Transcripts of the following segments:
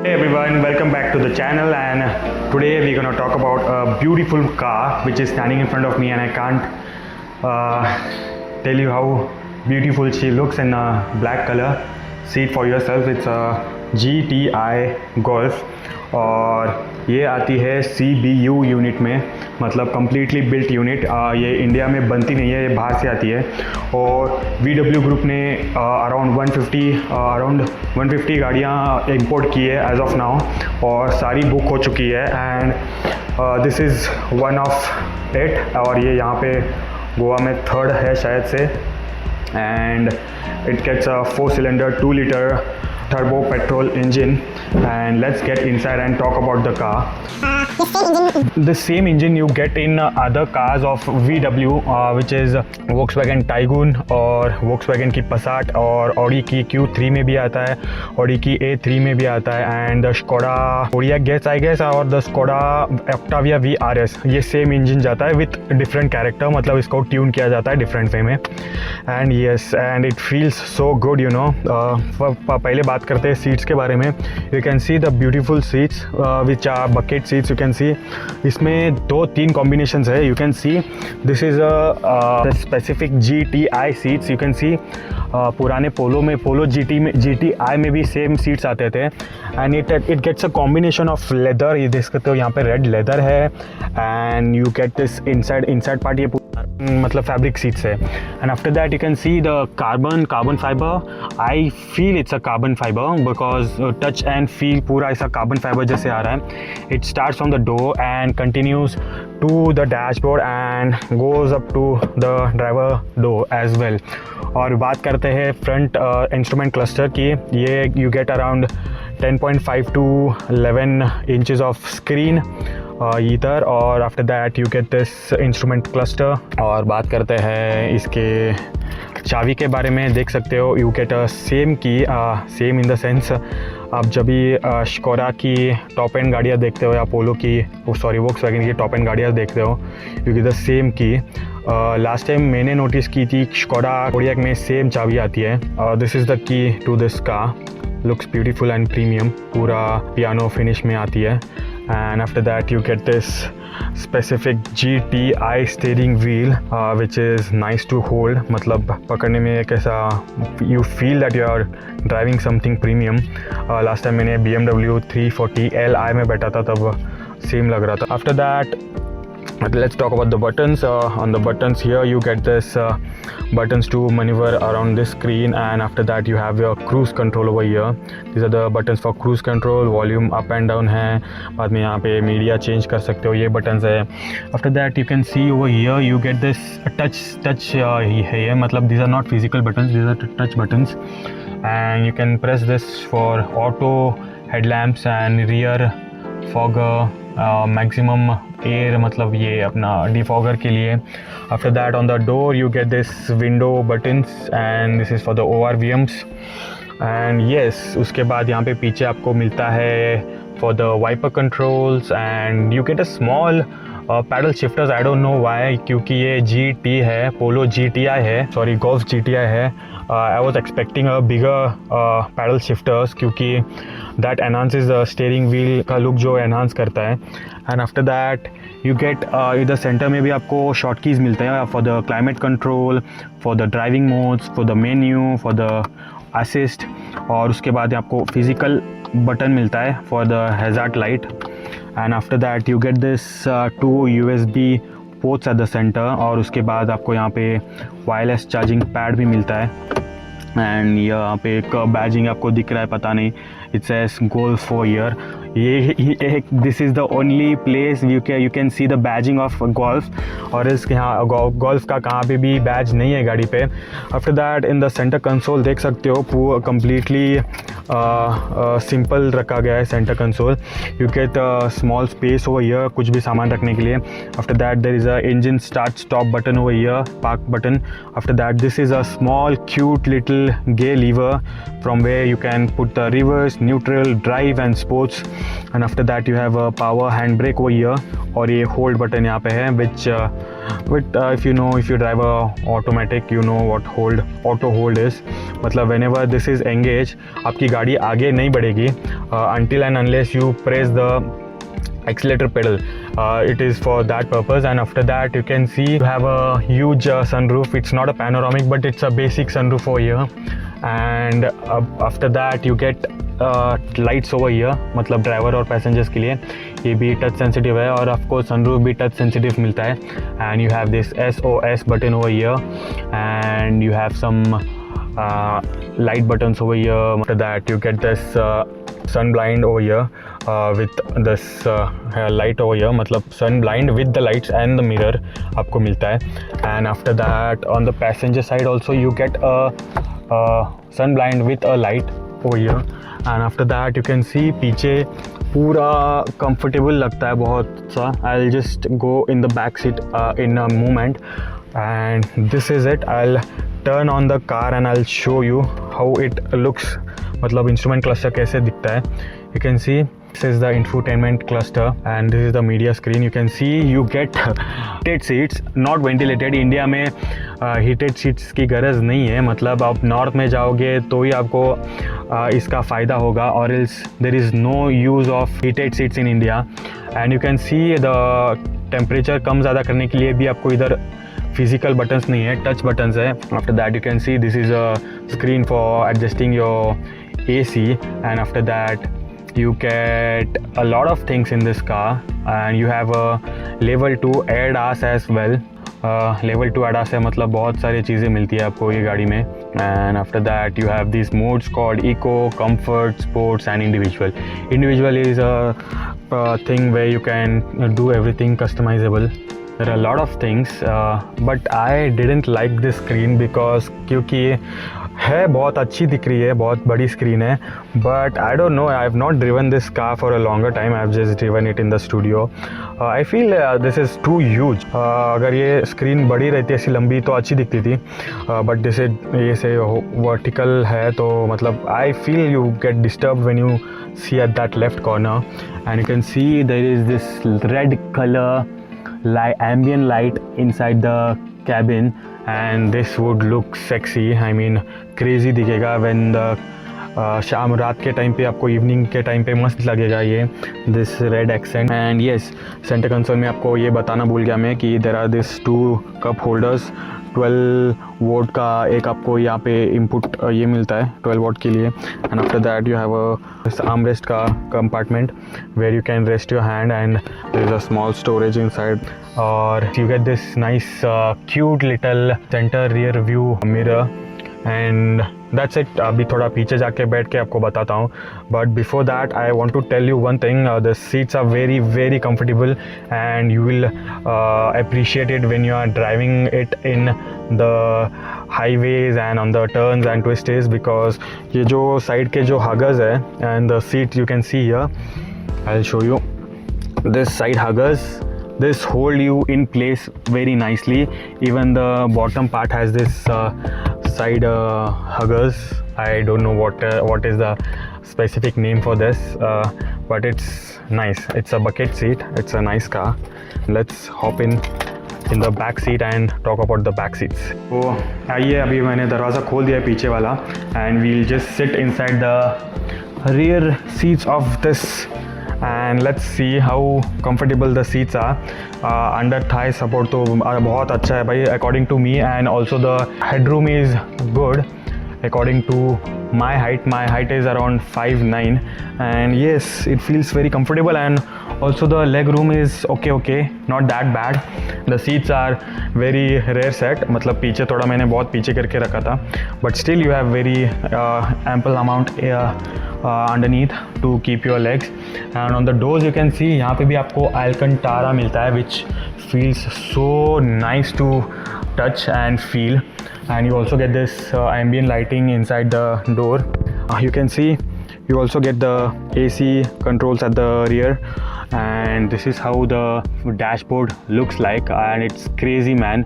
Hey everyone, welcome back to the channel, and today we're gonna talk about a beautiful car which is standing in front of me, and I can't tell you how beautiful she looks in a black color. See it for yourself. It's a GTI Golf और ये आती है CBU unit में, मतलब completely built unit. ये India में बनती नहीं है, ये बाहर से आती है। और VW ग्रुप ने अराउंड 150 गाड़ियाँ इंपोर्ट की है एज ऑफ नाउ, और सारी बुक हो चुकी है। And this is one of it, और ये यहाँ पे गोवा में थर्ड है शायद से। And it gets a 4 cylinder 2 liter turbo petrol engine, and let's get inside and talk about the car. The same engine you get in other cars of VW, which is Volkswagen Tiguan और Volkswagen की Passat, और Audi की Q3 में भी आता है, Audi की A3 में भी आता है, and the Skoda Kodiaq gets I guess, और the Skoda Octavia VRS, ये सेम इंजन जाता है विथ डिफरेंट कैरेक्टर, मतलब इसको ट्यून किया जाता है डिफरेंट वे में। And yes, and it feels so good, you know. पहले बात करते हैं सीट्स के बारे में। You can see the beautiful seats which are bucket seats. You can see इसमें 2-3 कॉम्बिनेशंस है। You can see this is a specific GTI seats. You can see पुराने पोलो में, पोलो GTI में भी सेम सीट्स आते थे। And it gets a combination of leather. ये देख सकते हो यहाँ पे रेड लेदर है, and you get this inside part, ये मतलब फैब्रिक सीट्स है। And after that you can see the carbon fibre. I feel it's a carbon fibre because touch and feel पूरा ऐसा कार्बन फाइबर जैसे आ रहा है। It starts from the door and continues to the dashboard and goes up to the driver door as well. और बात करते हैं फ्रंट इंस्ट्रूमेंट क्लस्टर की। ये you get around 10.5 to 11 inches of screen इधर, और after that you get this instrument cluster. और बात करते हैं इसके चाबी के बारे में। देख सकते हो यू गेट अ सेम की, सेम इन द सेंस आप जब भी स्कोडा की टॉप एंड गाड़ियाँ देखते हो या पोलो की, वोक्सवैगन की टॉप एंड गाड़ियाँ देखते हो, you get the same key. Last time मैंने नोटिस की थी स्कोडा कोडियक में सेम चाबी आती है। This is the key to this car, looks beautiful and premium, पूरा पियानो फिनिश में आती है। and after that you get this specific GTI steering wheel, which is nice to hold, मतलब पकड़ने में एक ऐसा you feel that you are driving something premium। last time मैंने BMW 340 Li में बैठा था, तब सेम लग रहा था। after that let's talk about the buttons. On the buttons here you get this buttons to maneuver around this screen, and after that you have your cruise control over here. These are the buttons for cruise control, volume up and down है। बाद में यहाँ पे media change कर सकते हो, ये buttons है। after that you can see over here you get this touch है ये, मतलब these are not physical buttons, these are touch buttons, and you can press this for auto headlamps and rear fogger, maximum air, मतलब ये अपना defogger के लिए। after that on the door you get this window buttons, and this is for the ORVMs। and yes, उसके बाद यहाँ पे पीछे आपको मिलता है for the wiper controls, and you get a small paddle shifters. I don't know why, क्योंकि ये GT है, पोलो GTI है, सॉरी गोल्फ GTI है। I was expecting a bigger paddle shifters, क्योंकि that enhances the steering wheel का look जो enhance करता है। And after that you get इधर सेंटर में भी आपको शॉर्ट कीज़ मिलते हैं for the climate control, for the driving modes, for the menu, for the assist. और उसके बाद आपको फिजिकल बटन मिलता है for the hazard light. And after that you get this 2 USB ports at the centre, और उसके बाद आपको यहाँ पे वायरलेस चार्जिंग पैड भी मिलता है। एंड यहाँ पे एक बैजिंग आपको दिख रहा है, पता नहीं, it says Golf for year. ये this is the only place you can see the badging of Golf, और इसके यहाँ गोल्फ का कहाँ पे भी बैज नहीं है गाड़ी पे। After that in the centre console देख सकते हो पूरा कम्प्लीटली सिंपल रखा गया है centre console. You get small space over here कुछ भी सामान रखने के लिए। After that there is a engine start stop button over here, park button. After that this is a small cute little गे lever from where you can put the reverse, neutral, drive and sports. And after that you have a power handbrake over here, और ये hold button यहाँ पे है, which if you drive a automatic, you know what auto hold is. मतलब whenever this is engaged, आपकी गाड़ी आगे नहीं बढ़ेगी until and unless you press the accelerator pedal. It is for that purpose. And after that you can see you have a huge sunroof. It's not a panoramic, but it's a basic sunroof over here. And after that you get lights over here, मतलब driver और passengers के लिए ये भी touch sensitive है, और of course sunroof भी touch sensitive मिलता है. And you have this SOS button over here, and you have some light buttons over here. After that you get this sun blind over here with this light over here, मतलब sun blind with the lights and the mirror आपको मिलता है. And after that on the passenger side also you get a sun blind with a light over here. And after that you can see पीछे पूरा comfortable लगता है बहुत सा. I'll just go in the back seat in a moment, and this is it. I'll turn on the car and I'll show you how it looks, मतलब instrument cluster कैसे दिखता है. You can see this is the infotainment cluster and this is the media screen. You can see you get heated seats, not ventilated. India में heated seats की गरज नहीं है, मतलब आप नॉर्थ में जाओगे तो ही आपको इसका फ़ायदा होगा, और else there is no use of heated seats in India. And you can see the temperature कम ज़्यादा करने के लिए भी आपको इधर फिजिकल बटन्स नहीं है, टच बटन्स है. After that you can see this is a screen for adjusting your AC. And after that you get a lot of things in this car, and you have a level 2 ADAS as well. Level 2 ADAS है, मतलब बहुत सारी चीज़ें मिलती है आपको ये गाड़ी में. And after that you have this modes called eco, comfort, sports and individual. Individual is a thing way you can do everything customisable. There are a lot of things, but I didn't like this screen because क्योंकि है बहुत अच्छी दिख रही है, बहुत बड़ी screen है, but I don't know, I have not driven this car for a longer time. I have just driven it in the studio. I feel this is too huge. अगर ये स्क्रीन बड़ी रहती ऐसी लंबी तो अच्छी दिखती थी, but जैसे ये से वर्टिकल है तो मतलब I feel you get disturbed when you see at that left corner. And you can see there is this red color ambient light inside the cabin, and this would look sexy. I mean crazy दिखेगा when the शाम रात के time पे, आपको evening के time पे मस्त लगेगा ये this red accent. And yes, centre console में आपको ये बताना भूल गया मैं कि there are this 2 cup holders. 12 volt का एक आपको यहाँ पे इनपुट ये मिलता है 12 वोट के लिए. And after that you have a arm rest का compartment where you can rest your hand, and there is a small storage inside. और you get this nice cute little centre rear view mirror. And that's it. अभी थोड़ा पीछे जाके बैठ के आपको बताता हूँ, but before that I want to tell you one thing. The seats are very very comfortable, and you will appreciate it when you are driving it in the highways and on the turns and twists, because ये जो side के जो huggers है and the seat you can see here, I'll show you. This side huggers, this hold you in place very nicely. Even the bottom part has this side huggers. I don't know what is the specific name for this, but it's nice. It's a bucket seat. It's a nice car. Let's hop in the back seat and talk about the back seats. तो आइए, अभी मैंने दरवाज़ा खोल दिया है पीछे वाला, and we'll just sit inside the rear seats of this, and let's see how comfortable the seats are. Under thigh support तो बहुत अच्छा है भाई, according to me, and also the headroom is good according to my height is around 5'9", and yes, it feels very comfortable. And also the leg room is okay, not that bad. The seats are very rare set, मतलब पीछे थोड़ा मैंने बहुत पीछे करके रखा था, but still you have very ample amount underneath to keep your legs. And on the doors you can see यहाँ पे भी आपको Alcantara मिलता है, which feels so nice to touch and feel. And you also get this ambient lighting inside the door. You can see you also get the AC controls at the rear, and this is how the dashboard looks like, and it's crazy, man.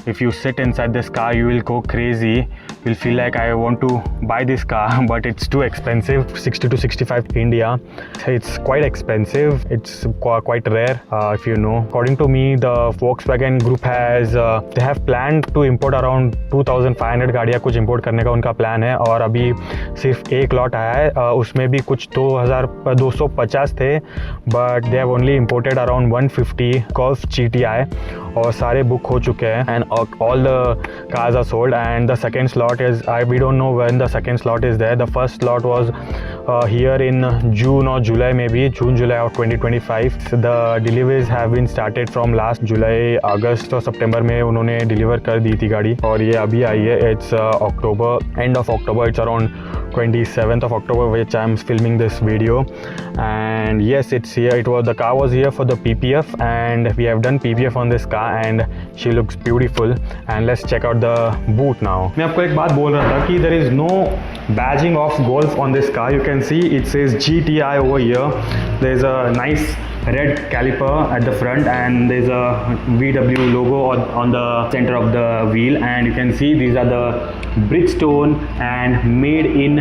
if you sit inside this car you will go crazy. You'll feel like I want to buy this car but it's too expensive. 60 to 65 India, it's quite expensive. It's quite rare, if you know. According to me, the Volkswagen group has they have planned to import around 2500 गाड़ियाँ कुछ import करने का उनका plan है, और अभी सिर्फ एक लॉट आया है, उसमें भी कुछ 250 थे, but they have only imported around 150 Golf GTI, और सारे बुक हो चुके हैं, and all the cars are sold, and the second slot is we don't know when the second slot is there. The first slot was here in June or July, maybe June July of 2025. So the deliveries have been started from last July, अगस्त और सितंबर में उन्होंने deliver कर दी थी गाड़ी, और ये अभी आई है. It's October, end of October. It's around 27th of October which I am filming this video, and yes, it's here. The car was here for the PPF, and we have done PPF on this car, and she looks beautiful. And let's check out the boot now. मैं आपको एक बात बोल रहा था कि there is no badging of Golf on this car. You can see it says GTI over here. There is a nice red caliper at the front, and there's a VW logo on the center of the wheel, and you can see these are the Bridgestone and made in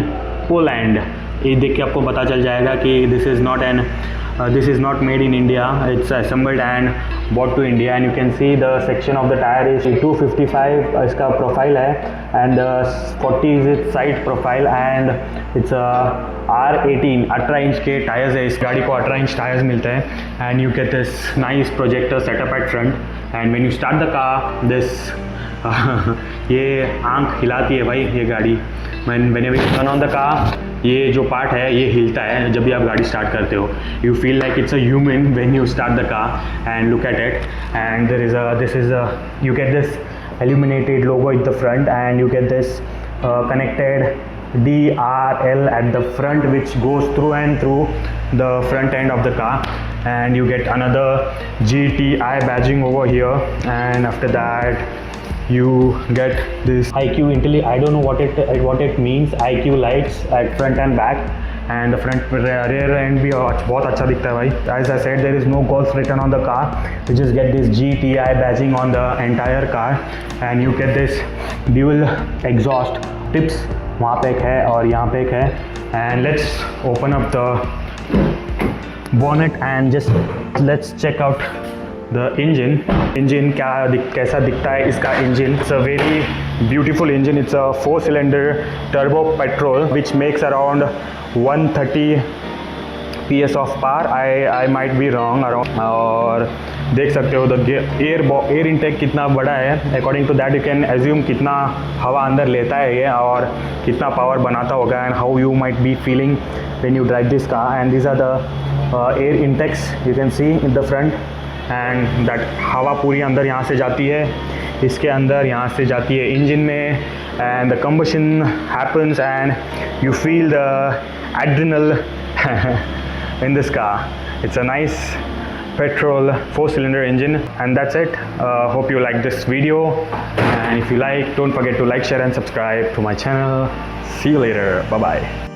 Poland. ये देख के आपको पता चल जाएगा कि this is not made in India. It's assembled and bought to India, and you can see the section of the tire is 255 इसका profile है, and 40 is its side profile, and it's a R18 18 inch के tyres है. इस गाड़ी को 18 inch tyres मिलते हैं, and you get this nice projector setup at front, and when you start the car, this ये आंख हिलाती है भाई ये गाड़ी. whenever you turn on the car, ये जो पार्ट है ये हिलता है जब भी आप गाड़ी स्टार्ट करते हो. You feel like it's a human when you start the car, and look at it, and this is you get this illuminated logo at the front, and you get this connected DRL at the front, which goes through and through the front end of the car, and you get another GTI badging over here, and after that you get this IQ I don't know what it means. IQ lights at front and back, and the front rear end भी बहुत अच्छा दिखता है भाई. As I said, there is no Golf written on the car. You just get this GTI badging on the entire car, and you get this dual exhaust tips. वहाँ पे एक है और यहाँ पे एक है, and let's open up the bonnet and just let's check out the engine कैसा दिखता है इसका engine. It's a very beautiful engine. It's a 4-cylinder turbo petrol which makes around 130 PS of power. I might be wrong around. और देख सकते हो the air intake कितना बड़ा है. According to that you can assume कितना हवा अंदर लेता है ये और कितना पावर बनाता होगा, and how you might be feeling when you drive this car. And these are the air intakes you can see in the front, and that हवा पूरी अंदर यहाँ से जाती है, इसके अंदर यहाँ से जाती है इंजन में, and the combustion happens and you feel the adrenaline in this car. It's a nice petrol 4-cylinder engine, and that's it. Hope you like this video, and if you like, don't forget to like, share and subscribe to my channel. See you later. Bye bye.